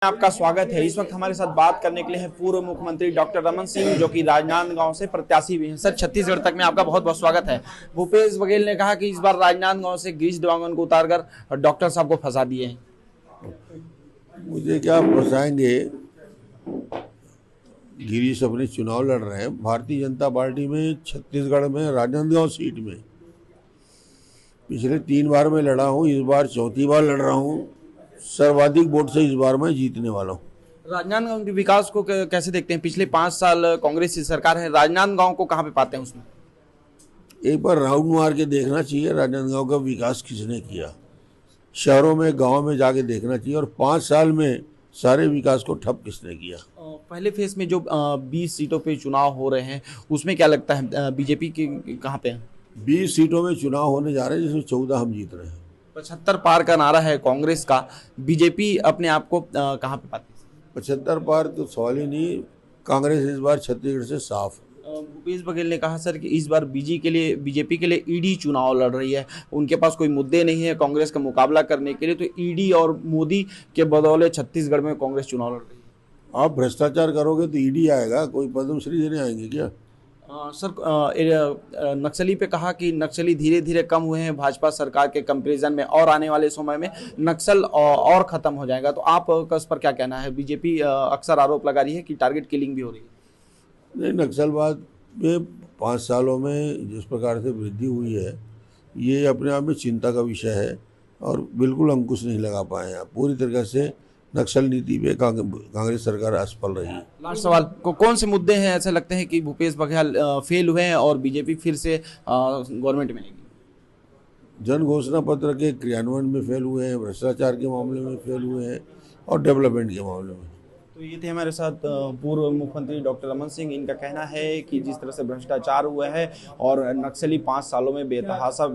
आपका स्वागत है। इस वक्त हमारे साथ बात करने के लिए है पूर्व मुख्यमंत्री डॉक्टर रमन सिंह, जो कि राजनांदगांव से प्रत्याशी भी हैं। सर, छत्तीसगढ़ तक में आपका बहुत बहुत स्वागत है। भूपेश बघेल ने कहा कि इस बार राजनांदगांव से गिरीश देवांगन को उतारकर डॉक्टर साहब को फंसा दिए हैं। मुझे क्या फंसाएंगे? गिरीश अपने चुनाव लड़ रहे हैं भारतीय जनता पार्टी में। छत्तीसगढ़ में राजनांदगांव सीट में पिछले 3 बार मैं लड़ा हूँ, इस बार चौथी बार लड़ रहा हूँ। सर्वाधिक वोट से इस बार मैं जीतने वाला हूँ। राजनांदगांव के विकास को कैसे देखते हैं? पिछले 5 साल कांग्रेस की सरकार है, राजनांदगांव को कहाँ पे पाते हैं उसमें? एक बार राउंड मार के देखना चाहिए राजनांदगांव का विकास किसने किया। शहरों में, गांव में जाके देखना चाहिए, और 5 साल में सारे विकास को ठप किसने किया। पहले फेज में जो 20 सीटों पे चुनाव हो रहे हैं, उसमें क्या लगता है बीजेपी के कहाँ पे है? 20 सीटों में चुनाव होने जा रहे हैं, जिसमें 14 हम जीत रहे हैं। 75 पार का नारा है कांग्रेस का। बीजेपी अपने आप को कहाँ पे पाती है? 75 पार तो सवाल ही नहीं। कांग्रेस इस बार छत्तीसगढ़ से साफ है। भूपेश बघेल ने कहा सर कि इस बार बीजेपी के लिए ईडी चुनाव लड़ रही है। उनके पास कोई मुद्दे नहीं है कांग्रेस का मुकाबला करने के लिए, तो ईडी और मोदी के बदौले छत्तीसगढ़ में कांग्रेस चुनाव लड़ रही है। आप भ्रष्टाचार करोगे तो ईडी आएगा, कोई पद्मश्री देने आएंगे क्या? सर, नक्सली पे कहा कि नक्सली धीरे धीरे कम हुए हैं भाजपा सरकार के कंपैरिजन में, और आने वाले समय में नक्सल और खत्म हो जाएगा। तो आप का इस पर क्या कहना है? बीजेपी अक्सर आरोप लगा रही है कि टारगेट किलिंग भी हो रही है। नहीं, नक्सलवाद में 5 सालों में जिस प्रकार से वृद्धि हुई है, ये अपने आप में चिंता का विषय है, और बिल्कुल अंकुश नहीं लगा पाए हैं। पूरी तरीके से नक्सल नीति पे कांग्रेस सरकार असफल रही है। लास्ट सवाल, कौन से मुद्दे हैं ऐसे लगते हैं कि भूपेश बघेल फेल हुए हैं और बीजेपी फिर से गवर्नमेंट में आएगी? जन घोषणा पत्र के क्रियान्वयन में फेल हुए हैं, भ्रष्टाचार के मामले में फेल हुए हैं, और डेवलपमेंट के मामले में। तो ये थे हमारे साथ पूर्व मुख्यमंत्री डॉक्टर रमन सिंह। इनका कहना है कि जिस तरह से भ्रष्टाचार हुआ है और नक्सली 5 सालों में बेतहाशा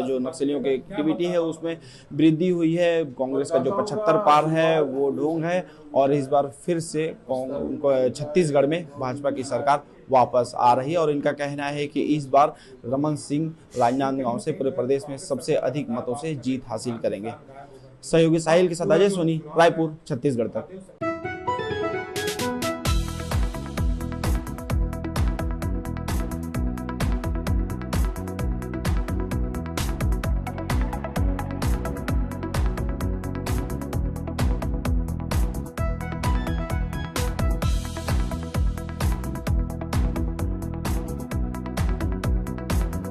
जो नक्सलियों की एक्टिविटी है उसमें वृद्धि हुई है। कांग्रेस का जो 75 पार है वो ढोंग है, और इस बार फिर से छत्तीसगढ़ में भाजपा की सरकार वापस आ रही है। और इनका कहना है कि इस बार रमन सिंह राजनांदगांव से पूरे प्रदेश में सबसे अधिक मतों से जीत हासिल करेंगे। सहयोगी साहिल के साथ अजय सोनी, रायपुर, छत्तीसगढ़ तक।